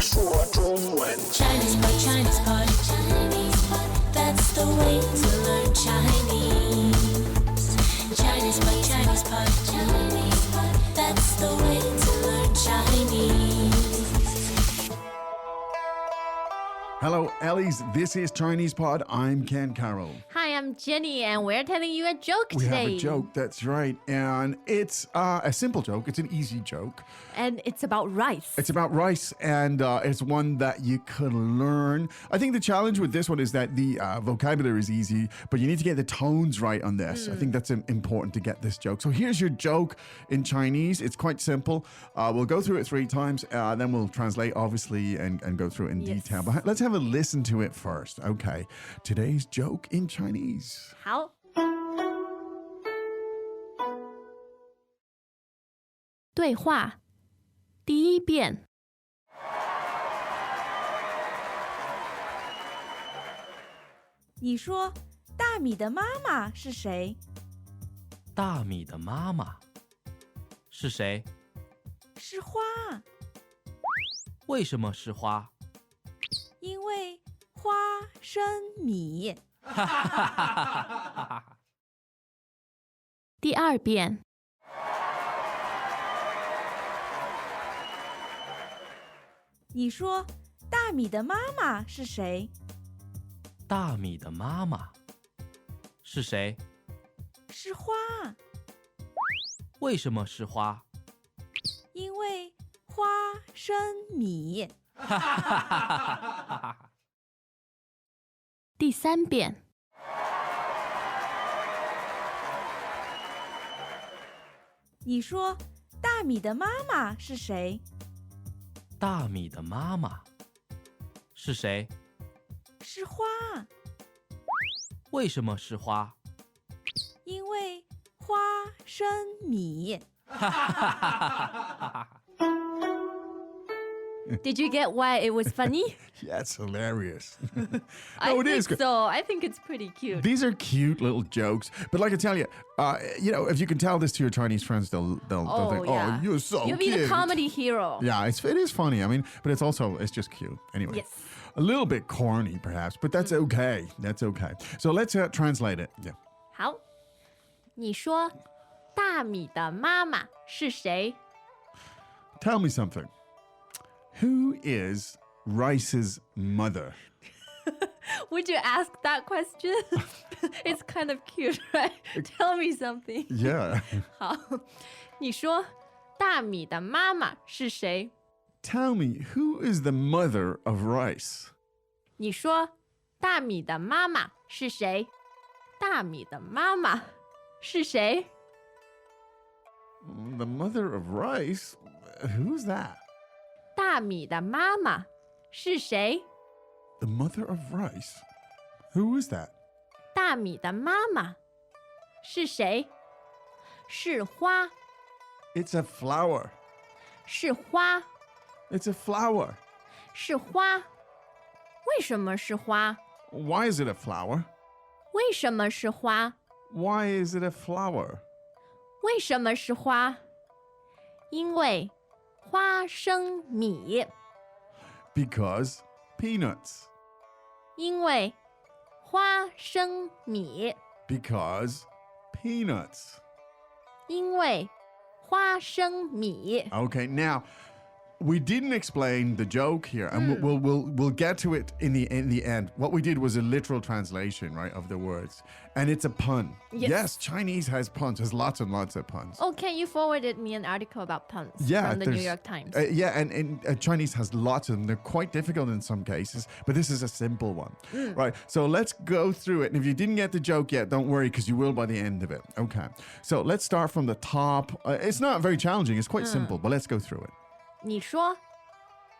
说中文。 Chinese pot, Chinese pot, Chinese pot. That's the way to learn Chinese. Chinese pot, Chinese pot, Chinese pot. That's the way to learn Chinese. Hello, Ellies. This is Chinese Pod. I'm Ken Carroll. Hi, I'm Jenny, and we're telling you a joke We today. have a joke, that's right. And it's a simple joke. It's an easy joke. And it's about rice. It's about rice, and it's one that you could learn. I think the challenge with this one is that the vocabulary is easy, but you need to get the tones right on this. I think that's important to get this joke. So here's your joke in Chinese. It's quite simple. We'll go through it 3 times, then we'll translate, obviously, and go through it in detail. But let's have a listen to it first. Okay, today's joke in Chinese. 好。对话第1遍。你说大米的妈妈是谁？大米的妈妈是谁？是花，为什么是花？因为花生米。第2遍。你说大米的妈妈是谁？大米的妈妈是谁？是花，为什么是花？因为花生米。第3遍。你说大米的妈妈是谁？大米的妈妈是谁？是花，为什么是花？因为花生米。Did you get why it was funny? Yeah, it's hilarious. I it think is good. so. I think it's pretty cute. These are cute little jokes, but like I tell you, if you can tell this to your Chinese friends, they'll think, yeah. "Oh, you're so You'll cute." be the comedy hero. Yeah, it is funny. I mean, but it's just cute. Anyway, Yes. a little bit corny perhaps, but that's okay. That's okay. So let's translate it. Yeah. 好，你说大米的妈妈是谁？ Tell me something. Who is Rice's mother? Would you ask that question? It's kind of cute, right? Tell me something. Yeah. 好，你说大米的妈妈是谁？ Tell me, who is the mother of Rice? 你说大米的妈妈是谁？大米的妈妈是谁？ The mother of Rice? Who's that? 大米的妈妈是谁？ The mother of Rice? Who is that? 大米的妈妈是谁？是花， It's a flower. 是花， It's a flower. 是花。为什么是花？ Why is it a flower? 为什么是花？ Why is it a flower? 为什么是花？因为花生米， Because peanuts. 因为花生米， Because peanuts. 因为花生米。 Okay, now we didn't explain the joke here, and we'll get to it in the end. What we did was a literal translation, right, of the words, and it's a pun. Yes. Chinese has puns. Has lots and lots of puns. Oh, can you forwarded me an article about puns from the New there's- York Times? Yeah, and Chinese has lots of them. They're quite difficult in some cases, but this is a simple one. Right, so let's go through it. And if you didn't get the joke yet, don't worry, because you will by the end of it. Okay, so let's start from the top. It's not very challenging. It's quite simple, but let's go through it. 你说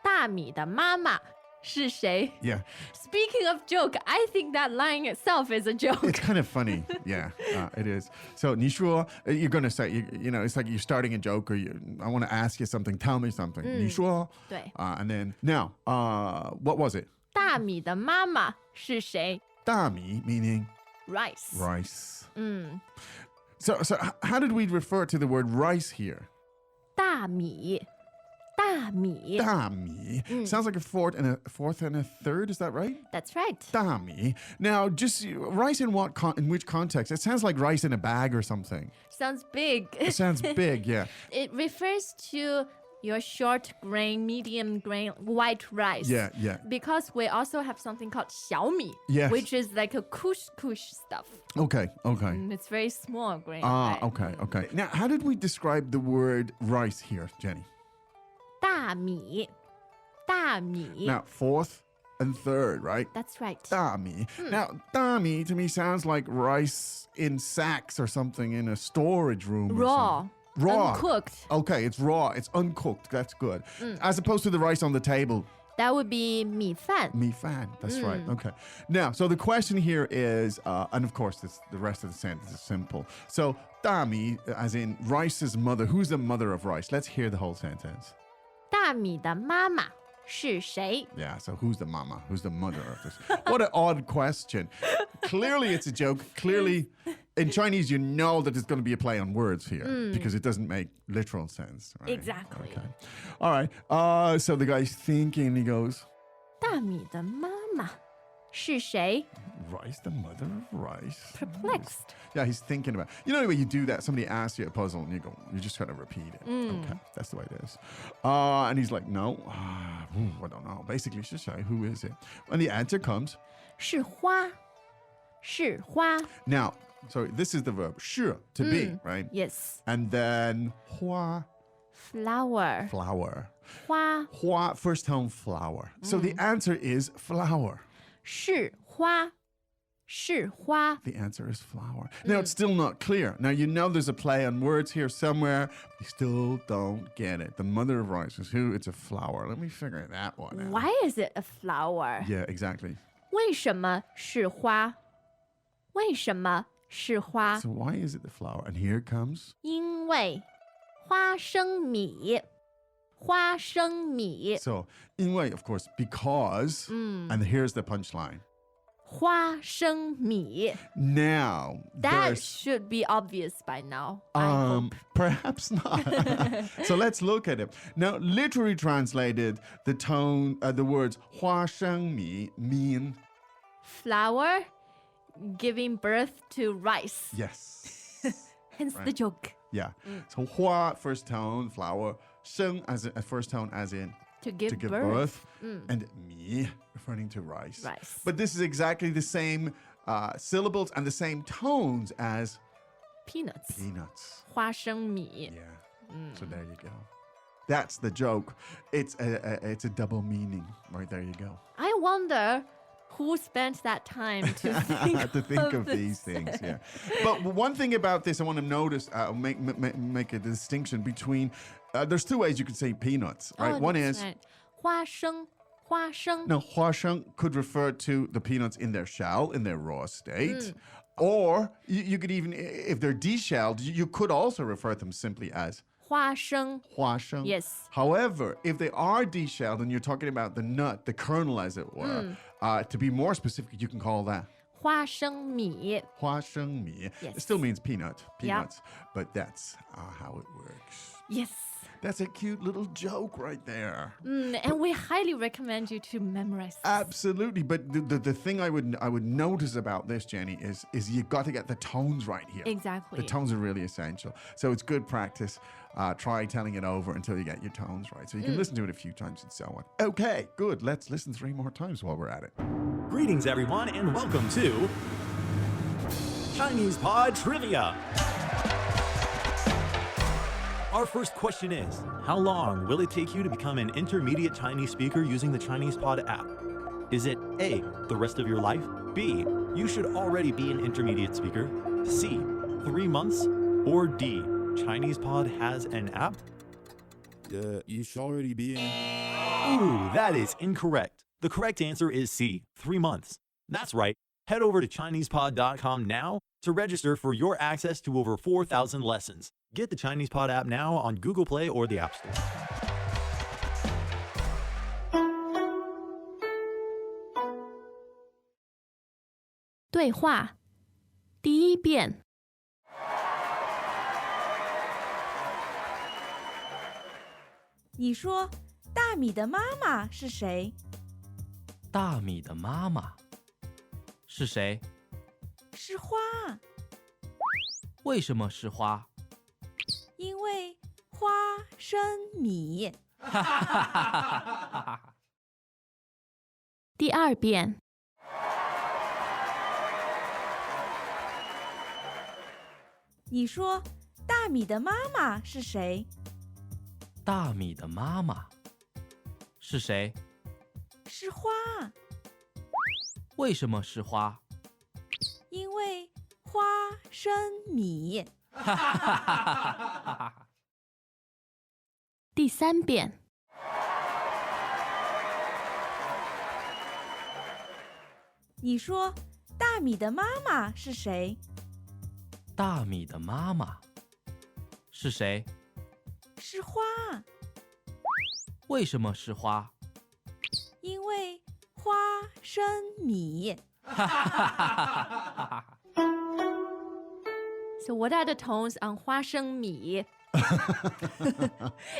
大米的妈妈是谁？ Yeah, Speaking of joke, I think that line itself is a joke. it's kind of funny. Yeah, it is. So, 你说, you're going to say, you know, it's like you're starting a joke, or I want to ask you something, tell me something. 你说, 对， and then, now, what was it? 大米的妈妈是谁？大米 meaning Rice. rice. So how did we refer to the word rice here? 大米，大大米. 大米. Sounds like a fourth and a third. Is that right? That's right. 大米. Now, just rice in in which context? It sounds like rice in a bag or something. Sounds big. It sounds big, yeah. It refers to your short grain, medium grain, white rice. Yeah. Because we also have something called 小米, Yes. which is like a kush stuff. Okay. It's very small grain. Ah, right? okay. Now, how did we describe the word rice here, Jenny? 大米. Now, fourth and third, right? That's right. 大米. Now, 大米 to me sounds like rice in sacks or something in a storage room. or Raw. something. Raw. Uncooked. Okay, it's raw. It's uncooked. That's good. As opposed to the rice on the table. That would be 米饭. 米饭. That's right. Okay. Now, so the question here is, and of course, the rest of the sentence is simple. So, 大米, as in rice's mother. Who's the mother of rice? Let's hear the whole sentence. 大米的妈妈是谁? Yeah, so who's the mama? Who's the mother of this? What an odd question. Clearly, it's a joke. Clearly, in Chinese, you know that there's going to be a play on words here because it doesn't make literal sense. Right? Exactly. Okay. All right. So the guy's thinking, he goes, 大米的妈妈是谁? rice, the mother of rice. Perplexed. Yeah, he's thinking about. You know, when you do that, somebody asks you a puzzle and you just try to repeat it. Okay, that's the way it is. And he's like, no, I don't know. Basically, just say, who is it? And the answer comes. 是花. 是花. Now, so this is the verb, 是, to be, right? Yes. And then 花, Flower. flower. 花. 花, first tone, flower. So the answer is flower. 是花. 是花. The answer is flower. Now, it's still not clear. Now, you know there's a play on words here somewhere. You still don't get it. The mother of rice is who? It's a flower. Let me figure that one out. Why is it a flower? Yeah, exactly. 为什么是花? 为什么是花? So why is it the flower? And here it comes. 因为花生米. 花生米. So, 因为, of course, because. And here's the punchline. 花生米. Now, That there's... should be obvious by now. I hope. Perhaps not. So let's look at it. Now, literally translated, the words 花生米 mean Flower giving birth to rice. yes. Hence the joke. Yeah. So 花 first tone, flower, 生 as a first tone as in To give, to give birth. birth, and 米 referring to rice. Rice. But this is exactly the same syllables and the same tones as Peanuts. peanuts. 花生米. Yeah. So there you go. That's the joke. It's a double meaning. Right there you go. I wonder who spent that time to think, To think of this. these things, yeah. But one thing about this, I want to notice, make a distinction between. There's two ways you could say peanuts, right? Oh, One that's is right. 花生. 花生. now 花生 could refer to the peanuts in their shell, in their raw state, or you could even, if they're deshelled, you could also refer to them simply as 花生. 花生. Yes. However, if they are deshelled and you're talking about the nut, the kernel, as it were, to be more specific, you can call that 花生米. 花生米. Yes. It still means peanuts, Yeah. but that's how it works. Yes. That's a cute little joke right there. And we highly recommend you to memorize this. Absolutely, but the thing I would notice about this, Jenny, is you got to get the tones right here. Exactly. The tones are really essential. So it's good practice. Try telling it over until you get your tones right. So you can listen to it a few times and so on. Okay, good. Let's listen 3 more times while we're at it. Greetings, everyone, and welcome to Chinese Pod Trivia. Our first question is, how long will it take you to become an intermediate Chinese speaker using the Chinese Pod app? Is it A, the rest of your life? B, you should already be an intermediate speaker? C, 3 months? Or D, Chinese Pod has an app? You should already be in. Ooh, that is incorrect. The correct answer is C, 3 months. That's right. Head over to ChinesePod.com now to register for your access to over 4,000 lessons. Get the Chinese Pod app now on Google Play or the App Store. 对话第一遍。你说大米的妈妈是谁？大米的妈妈是谁？是花，为什么是花？因为花生米。第二遍。你说大米的妈妈是谁？大米的妈妈是谁？是花，为什么是花？因为花生米。第三遍。你说大米的妈妈是谁？大米的妈妈是谁？是花，为什么是花？因为花生米。So what are the tones on 花生米?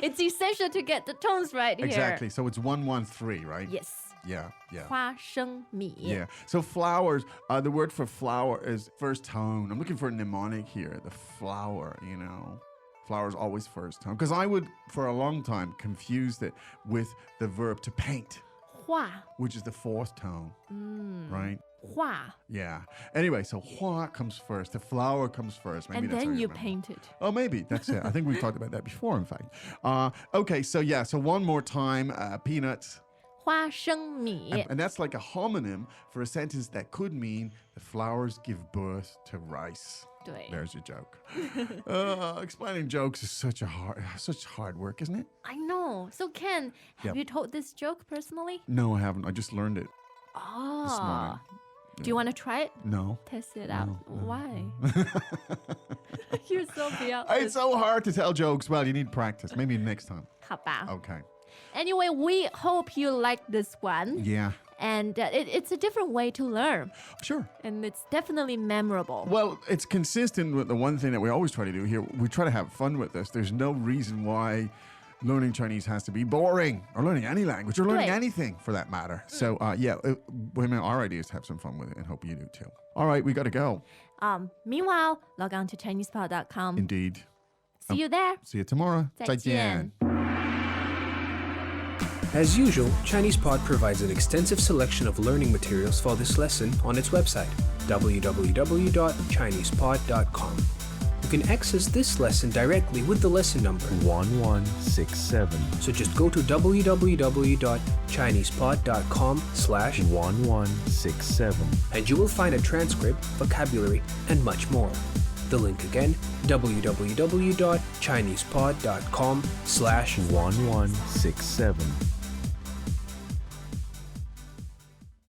It's essential to get the tones right here. Exactly. So it's 113, right? Yes. Yeah, yeah. 花生米. Yeah. So flowers, the word for flower is first tone. I'm looking for a mnemonic here. The flower, you know. Flower is always first tone. Because I would, for a long time, confuse it with the verb to paint, 画, which is the fourth tone, right? 画. Yeah. Anyway, so hua comes first. The flower comes first. Maybe And that's how then you remember. paint it. Oh, maybe. That's it. I think we talked about that before, in fact. Okay, so yeah. So one more time, peanuts. 花生米. And that's like a homonym for a sentence that could mean the flowers give birth to rice. 对. There's your joke. Explaining jokes is such hard work, isn't it? I know. So Ken, have Yep. you told this joke personally? No, I haven't. I just learned it this morning. Oh. Do you want to try it? No. Test it out. No. Why? You're so beyond. It's so hard to tell jokes. Well, you need practice. Maybe next time. 好吧. Okay. Anyway, we hope you like this one. Yeah. And it's a different way to learn. Sure. And it's definitely memorable. Well, it's consistent with the one thing that we always try to do here. We try to have fun with this. There's no reason why learning Chinese has to be boring, or learning any language, or learning Right. anything for that matter. So, our idea is to have some fun with it, and hope you do too. All right, we got to go. Meanwhile, log on to ChinesePod.com. Indeed. See you there. See you tomorrow. 再见. As usual, ChinesePod provides an extensive selection of learning materials for this lesson on its website, www.chinesepod.com. You can access this lesson directly with the lesson number 1167. So just go to www.chinesepod.com/1167 and you will find a transcript, vocabulary, and much more. The link again, www.chinesepod.com/1167.